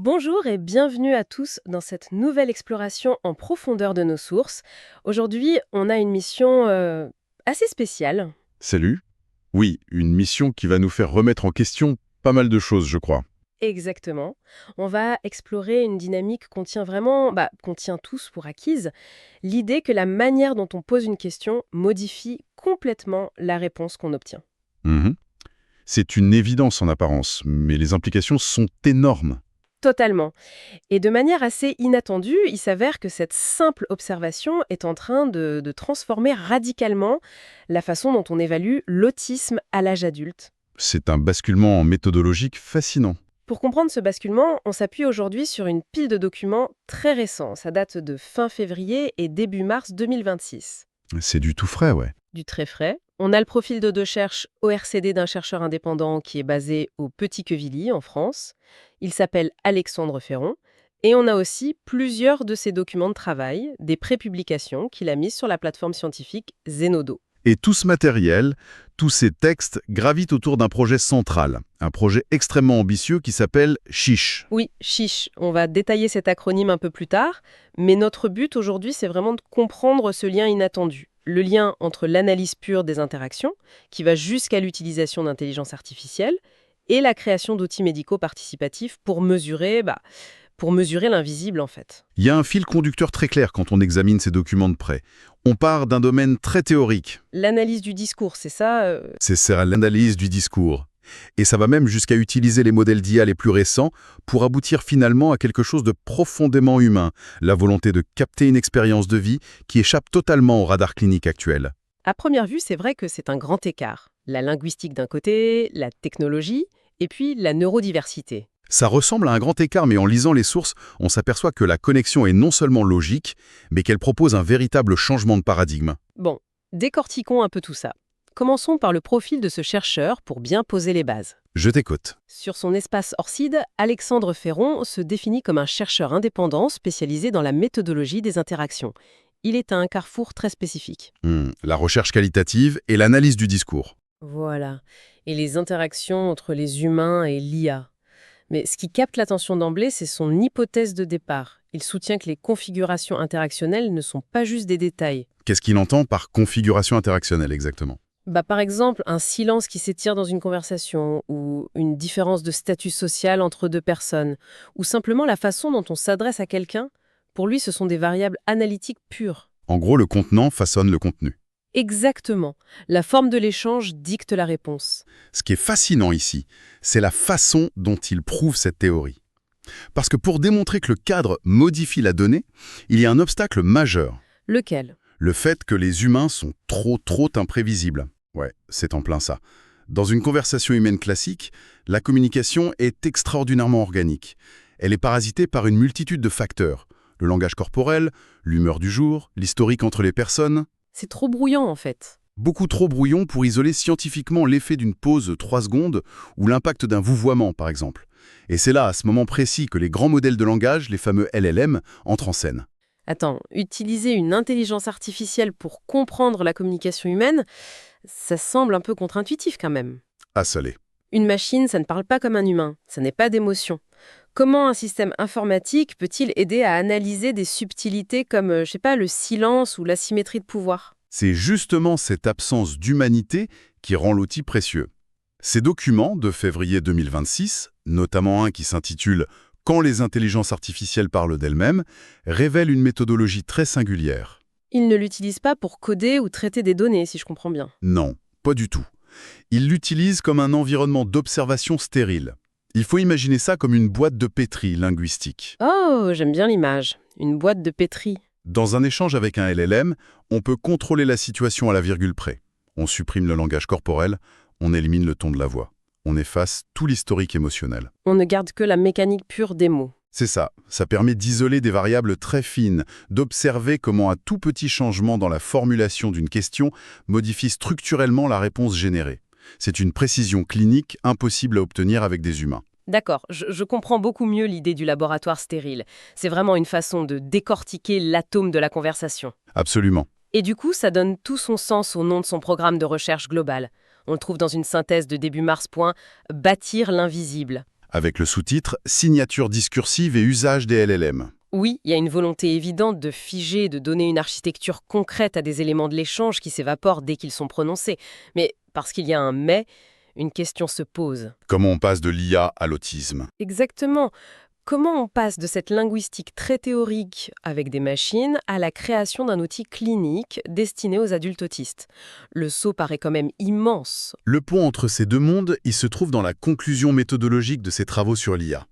Bonjour et bienvenue à tous dans cette nouvelle exploration en profondeur de nos sources. Aujourd'hui, on a une mission assez spéciale. Salut. Oui, une mission qui va nous faire remettre en question pas mal de choses, je crois. Exactement. On va explorer une dynamique qu'on tient tous pour acquise, l'idée que la manière dont on pose une question modifie complètement la réponse qu'on obtient. Mhm. C'est une évidence en apparence, mais les implications sont énormes. Totalement. Et de manière assez inattendue, il s'avère que cette simple observation est en train de transformer radicalement la façon dont on évalue l'autisme à l'âge adulte. C'est un basculement méthodologique fascinant. Pour comprendre ce basculement, on s'appuie aujourd'hui sur une pile de documents très récents. Ça date de fin février et début mars 2026. C'est du tout frais, ouais. Du très frais. On a le profil de recherche ORCD d'un chercheur indépendant qui est basé au Petit-Quevilly, en France. Il s'appelle Alexandre Ferron. Et on a aussi plusieurs de ses documents de travail, des prépublications qu'il a mises sur la plateforme scientifique Zenodo. Et tout ce matériel, tous ces textes gravitent autour d'un projet central, un projet extrêmement ambitieux qui s'appelle CHICH. Oui, chiche, on va détailler cet acronyme un peu plus tard, mais notre but aujourd'hui, c'est vraiment de comprendre ce lien inattendu. Le lien entre l'analyse pure des interactions, qui va jusqu'à l'utilisation d'intelligence artificielle, et la création d'outils médicaux participatifs pour mesurer l'invisible en fait. Il y a un fil conducteur très clair quand on examine ces documents de près. On part d'un domaine très théorique. L'analyse du discours, c'est ça C'est ça, l'analyse du discours. Et ça va même jusqu'à utiliser les modèles d'IA les plus récents pour aboutir finalement à quelque chose de profondément humain, la volonté de capter une expérience de vie qui échappe totalement au radar clinique actuel. À première vue, c'est vrai que c'est un grand écart. La linguistique d'un côté, la technologie, et puis la neurodiversité. Ça ressemble à un grand écart, mais en lisant les sources, on s'aperçoit que la connexion est non seulement logique, mais qu'elle propose un véritable changement de paradigme. Bon, décortiquons un peu tout ça. Commençons par le profil de ce chercheur pour bien poser les bases. Je t'écoute. Sur son espace Orcide, Alexandre Ferron se définit comme un chercheur indépendant spécialisé dans la méthodologie des interactions. Il est à un carrefour très spécifique. La recherche qualitative et l'analyse du discours. Voilà. Et les interactions entre les humains et l'IA. Mais ce qui capte l'attention d'emblée, c'est son hypothèse de départ. Il soutient que les configurations interactionnelles ne sont pas juste des détails. Qu'est-ce qu'il entend par configuration interactionnelle exactement? Par exemple, un silence qui s'étire dans une conversation, ou une différence de statut social entre deux personnes, ou simplement la façon dont on s'adresse à quelqu'un, pour lui, ce sont des variables analytiques pures. En gros, le contenant façonne le contenu. Exactement. La forme de l'échange dicte la réponse. Ce qui est fascinant ici, c'est la façon dont il prouve cette théorie. Parce que pour démontrer que le cadre modifie la donnée, il y a un obstacle majeur. Lequel? Le fait que les humains sont trop imprévisibles. Ouais, c'est en plein ça. Dans une conversation humaine classique, la communication est extraordinairement organique. Elle est parasitée par une multitude de facteurs. Le langage corporel, l'humeur du jour, l'historique entre les personnes. C'est trop brouillant en fait. Beaucoup trop brouillon pour isoler scientifiquement l'effet d'une pause 3 secondes ou l'impact d'un vouvoiement, par exemple. Et c'est là, à ce moment précis, que les grands modèles de langage, les fameux LLM, entrent en scène. Attends, utiliser une intelligence artificielle pour comprendre la communication humaine, ça semble un peu contre-intuitif quand même. Assolé. Une machine, ça ne parle pas comme un humain, ça n'est pas d'émotion. Comment un système informatique peut-il aider à analyser des subtilités comme, le silence ou l'asymétrie de pouvoir? C'est justement cette absence d'humanité qui rend l'outil précieux. Ces documents de février 2026, notamment un qui s'intitule « Quand les intelligences artificielles parlent d'elles-mêmes », révèlent une méthodologie très singulière. Ils ne l'utilisent pas pour coder ou traiter des données, si je comprends bien. Non, pas du tout. Ils l'utilisent comme un environnement d'observation stérile. Il faut imaginer ça comme une boîte de pétri linguistique. Oh, j'aime bien l'image. Une boîte de pétri. Dans un échange avec un LLM, on peut contrôler la situation à la virgule près. On supprime le langage corporel, on élimine le ton de la voix. On efface tout l'historique émotionnel. On ne garde que la mécanique pure des mots. C'est ça. Ça permet d'isoler des variables très fines, d'observer comment un tout petit changement dans la formulation d'une question modifie structurellement la réponse générée. C'est une précision clinique impossible à obtenir avec des humains. D'accord, je comprends beaucoup mieux l'idée du laboratoire stérile. C'est vraiment une façon de décortiquer l'atome de la conversation. Absolument. Et du coup, ça donne tout son sens au nom de son programme de recherche globale. On le trouve dans une synthèse de début mars. Bâtir l'invisible. avec le sous-titre « Signature discursive et usage des LLM ». Oui, il y a une volonté évidente de figer, de donner une architecture concrète à des éléments de l'échange qui s'évaporent dès qu'ils sont prononcés. Mais parce qu'il y a un mais, une question se pose. Comment on passe de l'IA à l'autisme? Exactement. Comment on passe de cette linguistique très théorique avec des machines à la création d'un outil clinique destiné aux adultes autistes? Le saut paraît quand même immense. Le pont entre ces deux mondes, il se trouve dans la conclusion méthodologique de ses travaux sur l'IA.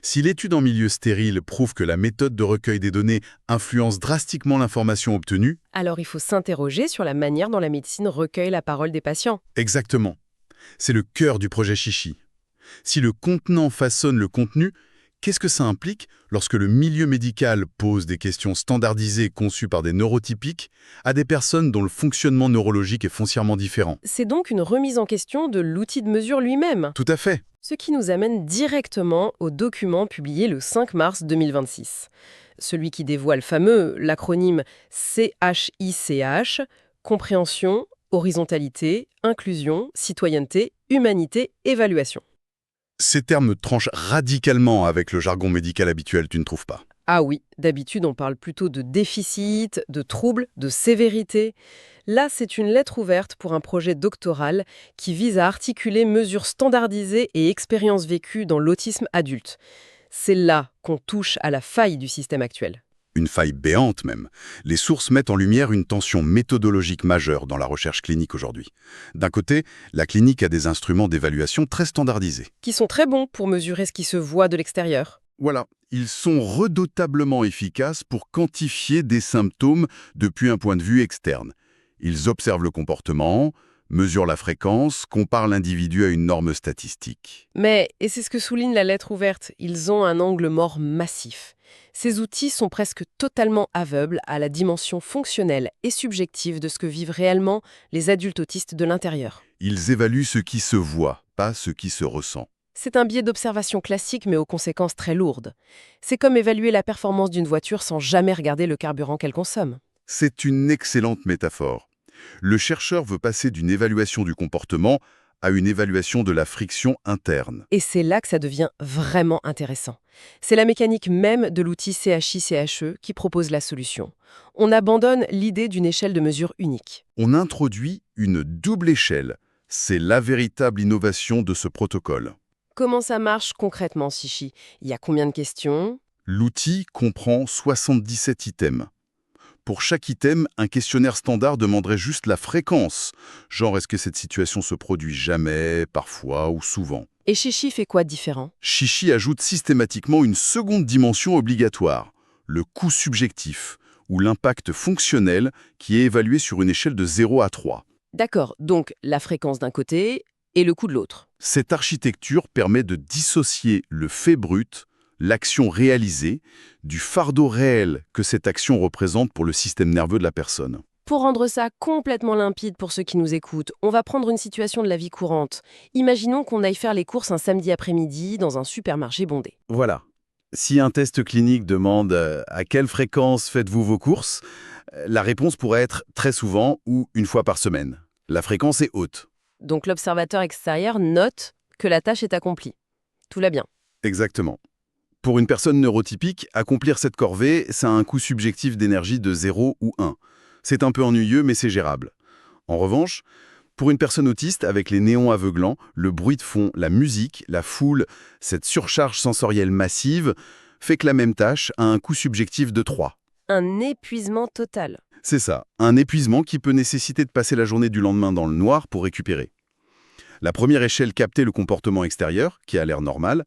Si l'étude en milieu stérile prouve que la méthode de recueil des données influence drastiquement l'information obtenue, Alors il faut s'interroger sur la manière dont la médecine recueille la parole des patients. exactement. C'est le cœur du projet Chichi. Si le contenant façonne le contenu, qu'est-ce que ça implique lorsque le milieu médical pose des questions standardisées conçues par des neurotypiques à des personnes dont le fonctionnement neurologique est foncièrement différent? C'est donc une remise en question de l'outil de mesure lui-même. Tout à fait. Ce qui nous amène directement au document publié le 5 mars 2026. Celui qui dévoile l'acronyme CHICH, compréhension, horizontalité, inclusion, citoyenneté, humanité, évaluation. Ces termes tranchent radicalement avec le jargon médical habituel, tu ne trouves pas? Ah oui, d'habitude on parle plutôt de déficit, de trouble, de sévérité. Là, c'est une lettre ouverte pour un projet doctoral qui vise à articuler mesures standardisées et expériences vécues dans l'autisme adulte. C'est là qu'on touche à la faille du système actuel. Une faille béante même. Les sources mettent en lumière une tension méthodologique majeure dans la recherche clinique aujourd'hui. D'un côté, la clinique a des instruments d'évaluation très standardisés. Qui sont très bons pour mesurer ce qui se voit de l'extérieur. Voilà, ils sont redoutablement efficaces pour quantifier des symptômes depuis un point de vue externe. Ils observent le comportement, mesurent la fréquence, comparent l'individu à une norme statistique. Mais, et c'est ce que souligne la lettre ouverte, ils ont un angle mort massif. Ces outils sont presque totalement aveugles à la dimension fonctionnelle et subjective de ce que vivent réellement les adultes autistes de l'intérieur. Ils évaluent ce qui se voit, pas ce qui se ressent. C'est un biais d'observation classique mais aux conséquences très lourdes. C'est comme évaluer la performance d'une voiture sans jamais regarder le carburant qu'elle consomme. C'est une excellente métaphore. Le chercheur veut passer d'une évaluation du comportement à une évaluation de la friction interne. Et c'est là que ça devient vraiment intéressant. C'est la mécanique même de l'outil CHI-CHE qui propose la solution. On abandonne l'idée d'une échelle de mesure unique. On introduit une double échelle. C'est la véritable innovation de ce protocole. Comment ça marche concrètement, Chichi? Il y a combien de questions? L'outil comprend 77 items. Pour chaque item, un questionnaire standard demanderait juste la fréquence. Genre, est-ce que cette situation se produit jamais, parfois ou souvent? Et Chichi fait quoi de différent? Chichi ajoute systématiquement une seconde dimension obligatoire, le coût subjectif, ou l'impact fonctionnel qui est évalué sur une échelle de 0 à 3. D'accord, donc la fréquence d'un côté et le coût de l'autre. Cette architecture permet de dissocier le fait brut, l'action réalisée, du fardeau réel que cette action représente pour le système nerveux de la personne. Pour rendre ça complètement limpide pour ceux qui nous écoutent, on va prendre une situation de la vie courante. Imaginons qu'on aille faire les courses un samedi après-midi dans un supermarché bondé. Voilà. Si un test clinique demande à quelle fréquence faites-vous vos courses, la réponse pourrait être très souvent ou une fois par semaine. La fréquence est haute. Donc l'observateur extérieur note que la tâche est accomplie. Tout va bien. Exactement. Pour une personne neurotypique, accomplir cette corvée, ça a un coût subjectif d'énergie de 0 ou 1. C'est un peu ennuyeux, mais c'est gérable. En revanche, pour une personne autiste, avec les néons aveuglants, le bruit de fond, la musique, la foule, cette surcharge sensorielle massive, fait que la même tâche a un coût subjectif de 3. Un épuisement total. C'est ça, un épuisement qui peut nécessiter de passer la journée du lendemain dans le noir pour récupérer. La première échelle captait le comportement extérieur, qui a l'air normal,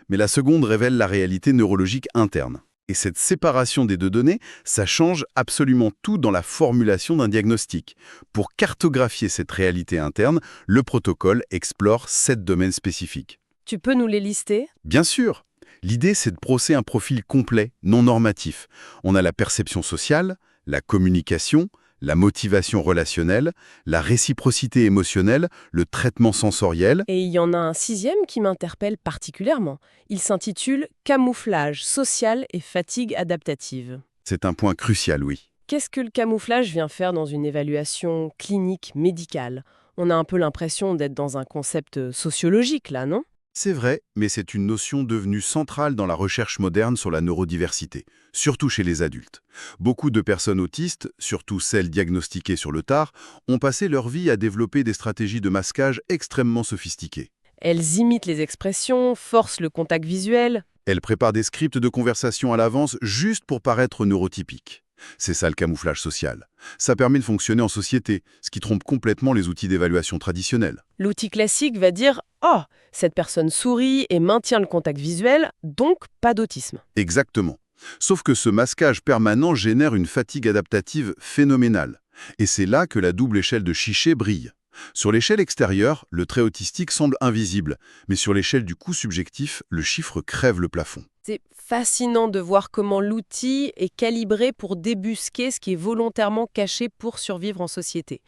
mais la seconde révèle la réalité neurologique interne. Et cette séparation des deux données, ça change absolument tout dans la formulation d'un diagnostic. Pour cartographier cette réalité interne, le protocole explore 7 domaines spécifiques. Tu peux nous les lister? Bien sûr. L'idée, c'est de brosser un profil complet, non normatif. On a la perception sociale, la communication, la motivation relationnelle, la réciprocité émotionnelle, le traitement sensoriel. Et il y en a un 6e qui m'interpelle particulièrement. Il s'intitule « Camouflage social et fatigue adaptative ». C'est un point crucial, oui. Qu'est-ce que le camouflage vient faire dans une évaluation clinique médicale? On a un peu l'impression d'être dans un concept sociologique, là, non? C'est vrai, mais c'est une notion devenue centrale dans la recherche moderne sur la neurodiversité, surtout chez les adultes. Beaucoup de personnes autistes, surtout celles diagnostiquées sur le tard, ont passé leur vie à développer des stratégies de masquage extrêmement sophistiquées. Elles imitent les expressions, forcent le contact visuel. Elles préparent des scripts de conversation à l'avance juste pour paraître neurotypiques. C'est ça le camouflage social. Ça permet de fonctionner en société, ce qui trompe complètement les outils d'évaluation traditionnels. L'outil classique va dire « Oh, cette personne sourit et maintient le contact visuel, donc pas d'autisme ». Exactement. Sauf que ce masquage permanent génère une fatigue adaptative phénoménale. Et c'est là que la double échelle de Chiché brille. Sur l'échelle extérieure, le trait autistique semble invisible, mais sur l'échelle du coût subjectif, le chiffre crève le plafond. C'est fascinant de voir comment l'outil est calibré pour débusquer ce qui est volontairement caché pour survivre en société.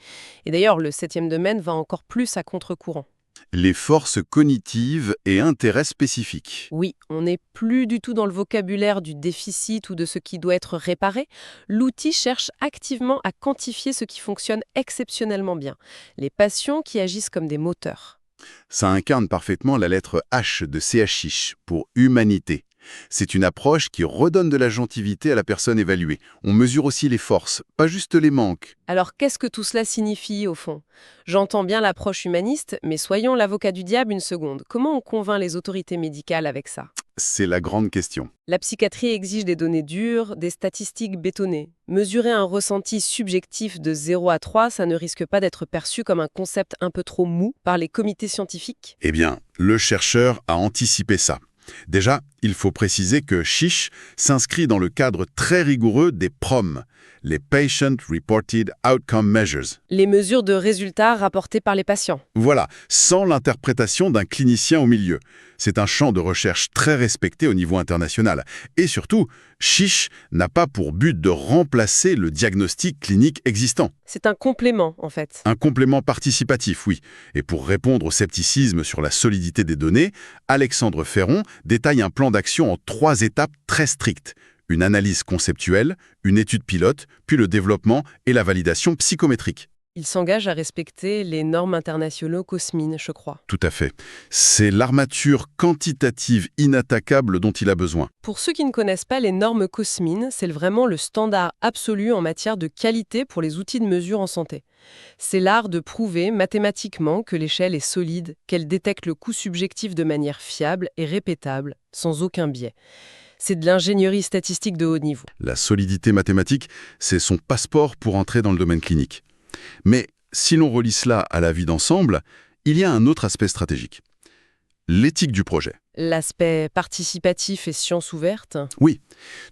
Et d'ailleurs, le 7e domaine va encore plus à contre-courant. Les forces cognitives et intérêts spécifiques. Oui, on n'est plus du tout dans le vocabulaire du déficit ou de ce qui doit être réparé. L'outil cherche activement à quantifier ce qui fonctionne exceptionnellement bien. Les passions qui agissent comme des moteurs. Ça incarne parfaitement la lettre H de CHICH pour humanité. C'est une approche qui redonne de la gentilité à la personne évaluée. On mesure aussi les forces, pas juste les manques. Alors qu'est-ce que tout cela signifie au fond? J'entends bien l'approche humaniste, mais soyons l'avocat du diable une seconde. Comment on convainc les autorités médicales avec ça? C'est la grande question. La psychiatrie exige des données dures, des statistiques bétonnées. Mesurer un ressenti subjectif de 0 à 3, ça ne risque pas d'être perçu comme un concept un peu trop mou par les comités scientifiques? Eh bien, le chercheur a anticipé ça. Déjà, il faut préciser que CHICH s'inscrit dans le cadre très rigoureux des PROM, les Patient Reported Outcome Measures. Les mesures de résultats rapportées par les patients. Voilà, sans l'interprétation d'un clinicien au milieu. C'est un champ de recherche très respecté au niveau international. Et surtout, CHICH n'a pas pour but de remplacer le diagnostic clinique existant. C'est un complément, en fait. Un complément participatif, oui. Et pour répondre au scepticisme sur la solidité des données, Alexandre Ferron détaille un plan d'action en 3 étapes très strictes. Une analyse conceptuelle, une étude pilote, puis le développement et la validation psychométrique. Il s'engage à respecter les normes internationales COSMIN, je crois. Tout à fait. C'est l'armature quantitative inattaquable dont il a besoin. Pour ceux qui ne connaissent pas les normes COSMIN, c'est vraiment le standard absolu en matière de qualité pour les outils de mesure en santé. C'est l'art de prouver mathématiquement que l'échelle est solide, qu'elle détecte le coût subjectif de manière fiable et répétable, sans aucun biais. C'est de l'ingénierie statistique de haut niveau. La solidité mathématique, c'est son passeport pour entrer dans le domaine clinique. Mais si l'on relie cela à la vie d'ensemble, il y a un autre aspect stratégique. L'éthique du projet. L'aspect participatif et science ouverte. Oui,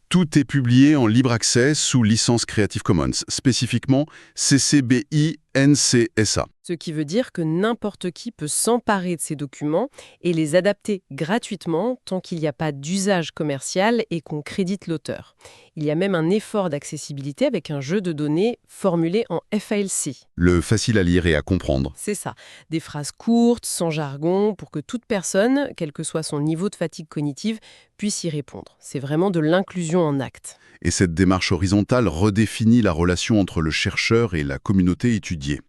tout est publié en libre accès sous licence Creative Commons, spécifiquement CC BY-NC SA. Ce qui veut dire que n'importe qui peut s'emparer de ces documents et les adapter gratuitement tant qu'il n'y a pas d'usage commercial et qu'on crédite l'auteur. Il y a même un effort d'accessibilité avec un jeu de données formulé en FALC. Le facile à lire et à comprendre. C'est ça, des phrases courtes, sans jargon, pour que toute personne, quel que soit son niveau de fatigue cognitive, puisse y répondre. C'est vraiment de l'inclusion en acte. Et cette démarche horizontale redéfinit la relation entre le chercheur et la communauté étudiée.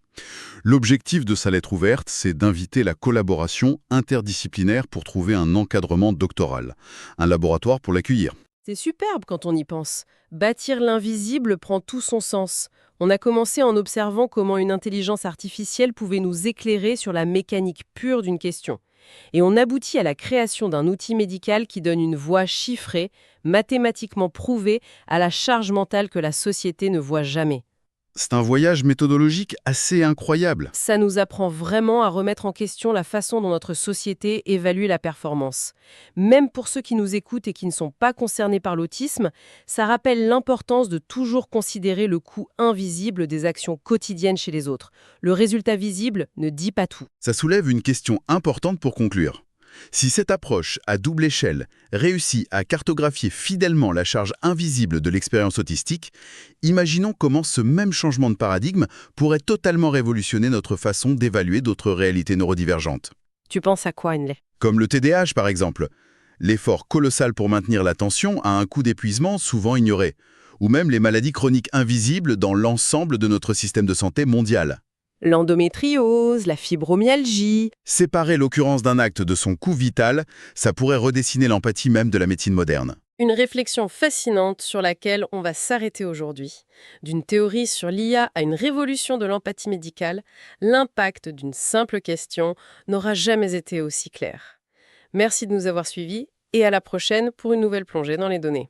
L'objectif de sa lettre ouverte, c'est d'inviter la collaboration interdisciplinaire pour trouver un encadrement doctoral, un laboratoire pour l'accueillir. C'est superbe quand on y pense. Bâtir l'invisible prend tout son sens. On a commencé en observant comment une intelligence artificielle pouvait nous éclairer sur la mécanique pure d'une question. Et on aboutit à la création d'un outil médical qui donne une voix chiffrée, mathématiquement prouvée, à la charge mentale que la société ne voit jamais. C'est un voyage méthodologique assez incroyable. Ça nous apprend vraiment à remettre en question la façon dont notre société évalue la performance. Même pour ceux qui nous écoutent et qui ne sont pas concernés par l'autisme, ça rappelle l'importance de toujours considérer le coût invisible des actions quotidiennes chez les autres. Le résultat visible ne dit pas tout. Ça soulève une question importante pour conclure. Si cette approche à double échelle réussit à cartographier fidèlement la charge invisible de l'expérience autistique, imaginons comment ce même changement de paradigme pourrait totalement révolutionner notre façon d'évaluer d'autres réalités neurodivergentes. Tu penses à quoi, Henley? Comme le TDAH par exemple. L'effort colossal pour maintenir l'attention a un coût d'épuisement souvent ignoré. Ou même les maladies chroniques invisibles dans l'ensemble de notre système de santé mondial. L'endométriose, la fibromyalgie. Séparer l'occurrence d'un acte de son coût vital, ça pourrait redessiner l'empathie même de la médecine moderne. Une réflexion fascinante sur laquelle on va s'arrêter aujourd'hui. D'une théorie sur l'IA à une révolution de l'empathie médicale, l'impact d'une simple question n'aura jamais été aussi clair. Merci de nous avoir suivis et à la prochaine pour une nouvelle plongée dans les données.